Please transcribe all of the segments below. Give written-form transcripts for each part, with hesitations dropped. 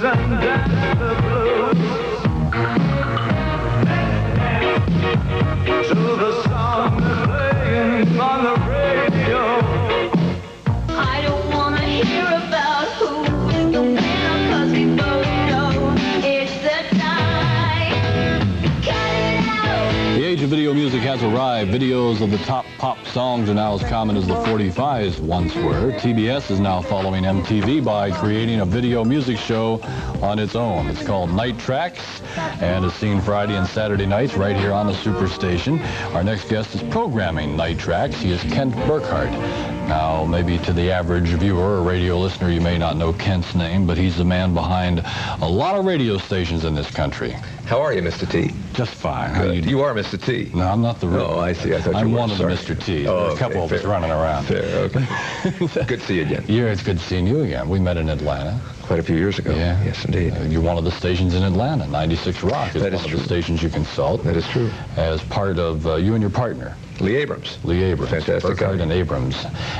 and dance the blues to the song they're playing on the radio. I don't want to hear about who is the winner, 'cause we both know it's the tie. Cut it out. The age of video music has arrived. Videos of the top pop songs are now as common as the 45s once were. TBS is now following MTV by creating a video music show on its own. It's called Night Tracks and is seen Friday and Saturday nights right here on the Superstation. Our next guest is programming Night Tracks. He is Kent BURKHART. Now, maybe to the average viewer or radio listener, you may not know Kent's name, but he's the man behind a lot of radio stations in this country. How are you, Mr. T? Just fine. How you are Mr. T. No, I'm not the real. Oh, I see. I thought I'm you were. one of the Mr. T's. Oh, There's a couple of us running around. Fair, okay. Good to see you again. Yeah, it's good seeing you again. We met in Atlanta. Quite a few years ago. Yeah. Yes, indeed. You're one of the stations in Atlanta. 96 Rock is That one is of true. the stations you consult. That is true. As part of you and your partner. Lee Abrams. Lee Abrams. Fantastic BURKHART guy. and Abrams.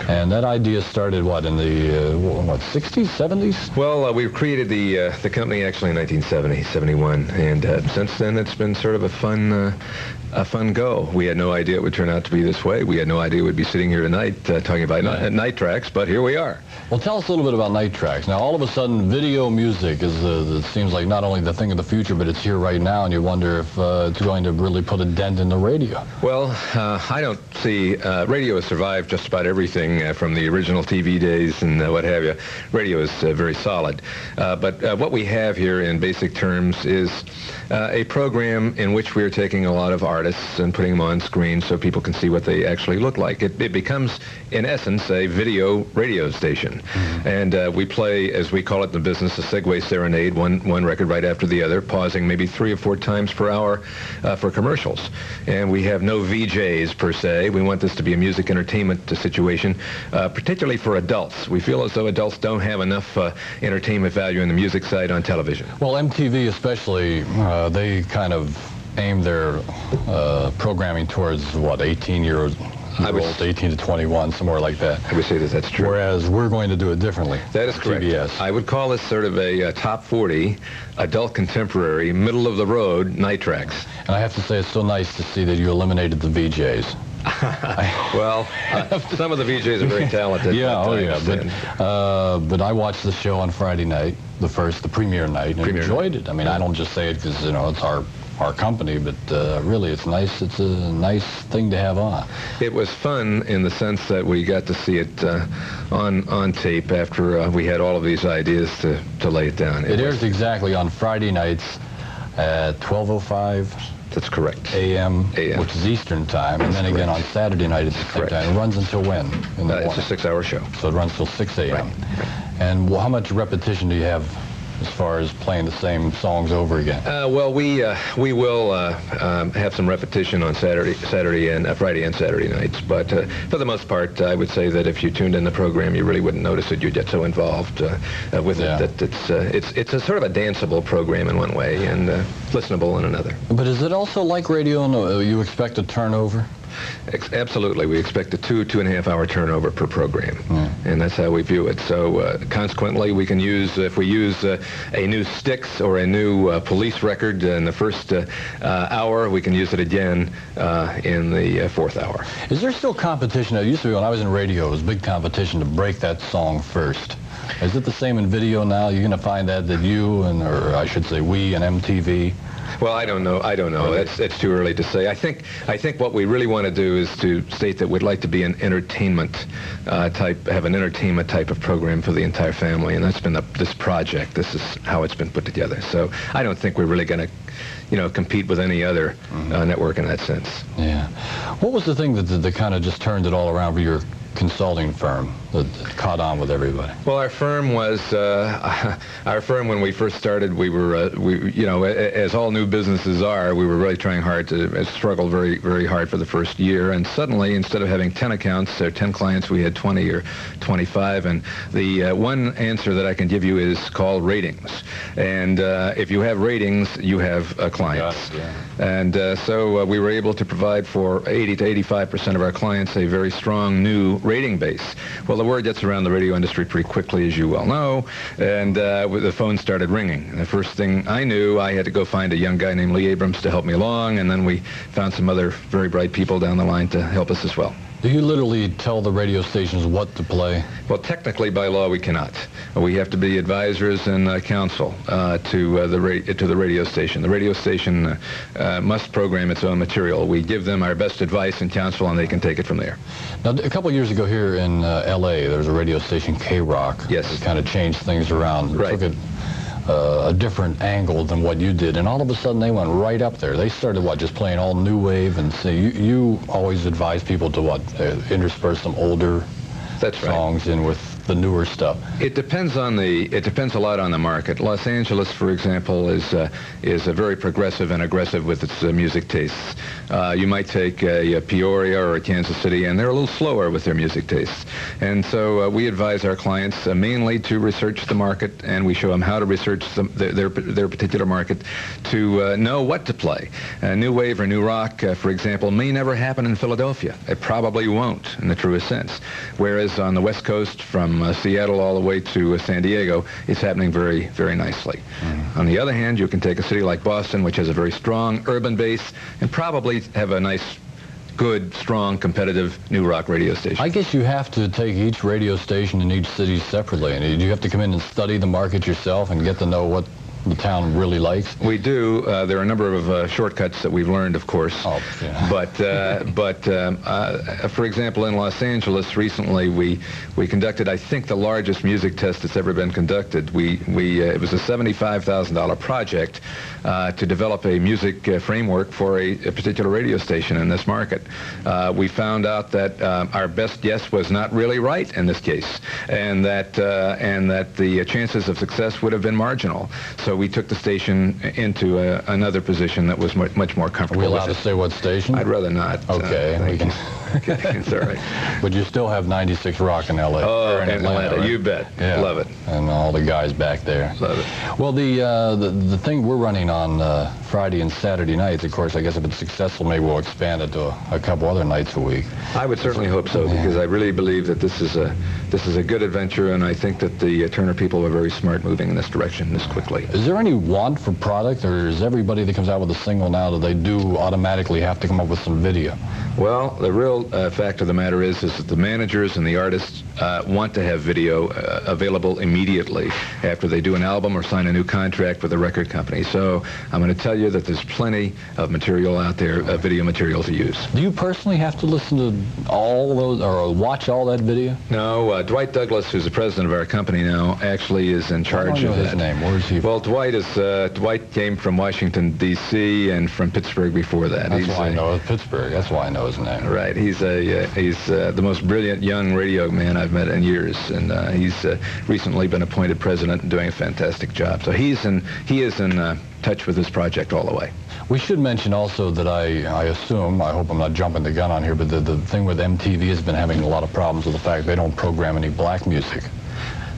And that idea started, what, in the, 60s, 70s? Well, we created the company actually in 1970, 71, and since then it's been sort of a fun go. We had no idea it would turn out to be this way. We had no idea we'd be sitting here tonight talking about night tracks, but here we are. Well, tell us a little bit about Night Tracks. Now, all of a sudden, video music is, it seems like not only the thing of the future, but it's here right now, and you wonder if it's going to really put a dent in the radio. Well, I don't see, radio has survived just about everything from the original TV days and what have you. Radio is very solid. But what we have here in basic terms is a program in which we are taking a lot of artists and putting them on screen so people can see what they actually look like. It becomes, in essence, a video radio station. Mm-hmm. And we play, as we call it in the business, a segue serenade, one record right after the other, pausing maybe 3 or 4 times per hour for commercials. And we have no VJs per se. We want this to be a music entertainment situation, particularly for adults. We feel as though adults don't have enough entertainment value in the music side on television. Well, MTV especially, they kind of aim their programming towards, what, 18-year-olds, 18 to 21, somewhere like that. I would say that that's true. Whereas we're going to do it differently. That is correct. TBS. I would call this sort of a top 40, adult contemporary, middle-of-the-road night tracks. And I have to say, it's so nice to see that you eliminated the VJs. Well, some of the VJs are very talented. Yeah, oh yeah. But I watched the show on Friday night, the premiere night, and enjoyed it. I mean, I don't just say it because, it's our company, but really it's nice. It's a nice thing to have on. It was fun in the sense that we got to see it on tape after we had all of these ideas to lay it down. It airs exactly on Friday nights at 12:05. That's correct. A.M., which is Eastern time, and then again on Saturday night at the same time. It runs until when? In the morning? It's a 6-hour show. So it runs till 6 a.m. Right. And how much repetition do you have as far as playing the same songs over again? Well, we will have some repetition on Friday and Saturday nights. But for the most part, I would say that if you tuned in the program, you really wouldn't notice it. You'd get so involved with it that it's a sort of a danceable program in one way and listenable in another. But is it also like radio? And you expect a turnover? Absolutely. We expect a 2.5 hour turnover per program, and that's how we view it. So consequently, we can use, if we use a new Styx or a new Police record in the first hour, we can use it again in the fourth hour. Is there still competition? It used to be when I was in radio, it was big competition to break that song first. Is it the same in video now? You're going to find that you, or I should say we and MTV? Well, I don't know. It's too early to say. I think what we really want to do is to state that we'd like to be an entertainment have an entertainment type of program for the entire family, and that's been this project. This is how it's been put together. So I don't think we're really going to, compete with any other network in that sense. Yeah. What was the thing that kind of just turned it all around for your consulting firm that caught on with everybody? Well, our firm when we first started, we were as all new businesses are, we were really trying hard to struggle very, very hard for the first year, and suddenly instead of having 10 accounts or 10 clients, we had 20 or 25, and the one answer that I can give you is called ratings. And if you have ratings, you have clients. Yeah. And so we were able to provide for 80 to 85% of our clients a very strong new rating base. Well, the word gets around the radio industry pretty quickly, as you well know, and the phone started ringing. And the first thing I knew, I had to go find a young guy named Lee Abrams to help me along, and then we found some other very bright people down the line to help us as well. Do you literally tell the radio stations what to play? Well, technically, by law, we cannot. We have to be advisors and counsel to the radio station. The radio station must program its own material. We give them our best advice and counsel, and they can take it from there. Now, a couple of years ago here in L.A., there was a radio station, K-Rock. Yes. It kind of changed things around. Right. Took it a different angle than what you did, and all of a sudden they went right up there. They started, what, just playing all new wave, and say you always advise people to, what, intersperse some older songs in with the newer stuff. It depends a lot on the market. Los Angeles, for example, is very progressive and aggressive with its music tastes. You might take a Peoria or a Kansas City, and they're a little slower with their music tastes. And so we advise our clients mainly to research the market, and we show them how to research their particular market to know what to play. New wave or new rock, for example, may never happen in Philadelphia. It probably won't in the truest sense. Whereas on the West Coast, from Seattle all the way to San Diego, it's happening very, very nicely. On the other hand, you can take a city like Boston, which has a very strong urban base, and probably have a nice, good, strong, competitive new rock radio station. I guess you have to take each radio station in each city separately, and you have to come in and study the market yourself and get to know what the town really likes. We do. There are a number of shortcuts that we've learned, of course. Oh, yeah. But for example, in Los Angeles recently, we conducted, I think, the largest music test that's ever been conducted. It was a $75,000 project to develop a music framework for a particular radio station in this market. We found out that our best guess was not really right in this case, and that the chances of success would have been marginal. So we took the station into another position that was much more comfortable. Are we allowed to say what station? I'd rather not. Okay. We can. Okay, it's all right. But you still have 96 Rock in L.A. Oh, in Atlanta, right? you bet. Yeah. Love it. And all the guys back there. Love it. Well, the thing we're running on Friday and Saturday nights, of course, I guess if it's successful, maybe we'll expand it to a couple other nights a week. I would certainly hope so, because I really believe that this is a good adventure, and I think that the Turner people are very smart moving in this direction this quickly. Is there any want for product, or is everybody that comes out with a single now, do they automatically have to come up with some video? Well, the real fact of the matter is that the managers and the artists want to have video available immediately after they do an album or sign a new contract with a record company. So I'm going to tell you that there's plenty of material out there, video material to use. Do you personally have to listen to all those or watch all that video? No, Dwight Douglas, who's the president of our company now, actually is in charge of that. His name? Where is he? Well, Dwight came from Washington, D.C. and from Pittsburgh before that. That's why I know Pittsburgh. That's why I know his name. Right. He's the most brilliant young radio man I've met in years, and he's recently been appointed president and doing a fantastic job. So he is in touch with this project all the way. We should mention also that I assume, I hope I'm not jumping the gun on here, but the thing with MTV has been having a lot of problems with the fact they don't program any black music.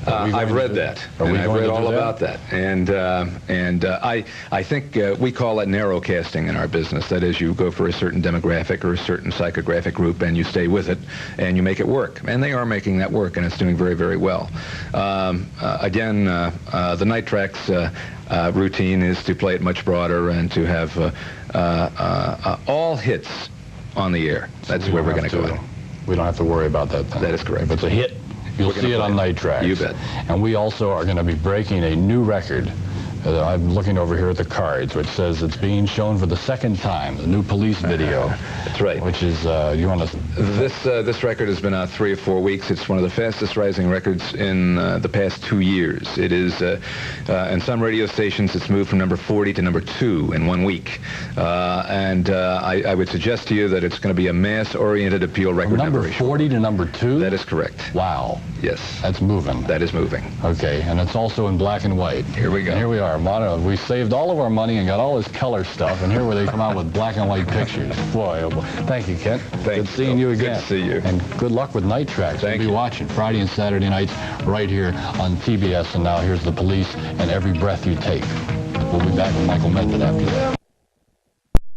I've read that, and I've read all about that, and I think we call it narrowcasting in our business. That is, you go for a certain demographic or a certain psychographic group, and you stay with it, and you make it work. And they are making that work, and it's doing very, very well. Again, the Night Tracks routine is to play it much broader and to have all hits on the air. That's where we're going to go. We don't have to worry about that then. That is correct. If it's a hit, you'll see it on Night Tracks. You bet. And we also are going to be breaking a new record. I'm looking over here at the cards, which says it's being shown for the second time, the new Police video. That's right. Which is, you want to... This record has been out 3 or 4 weeks. It's one of the fastest rising records in the past 2 years. It is, in some radio stations, it's moved from number 40 to number 2 in 1 week. I would suggest to you that it's going to be a mass-oriented appeal record. From number 40 to number 2? That is correct. Wow. Yes. That's moving. That is moving. Okay, and it's also in black and white. Here we go. And here we are. We saved all of our money and got all this color stuff, and here where they come out with black and white pictures. Boy, oh boy. Thank you, Kent. Good seeing you again. Good to see you. And good luck with Night Tracks. Thank We'll be watching Friday and Saturday nights right here on TBS. And now here's the Police and Every Breath You Take. We'll be back with Michael Method after that.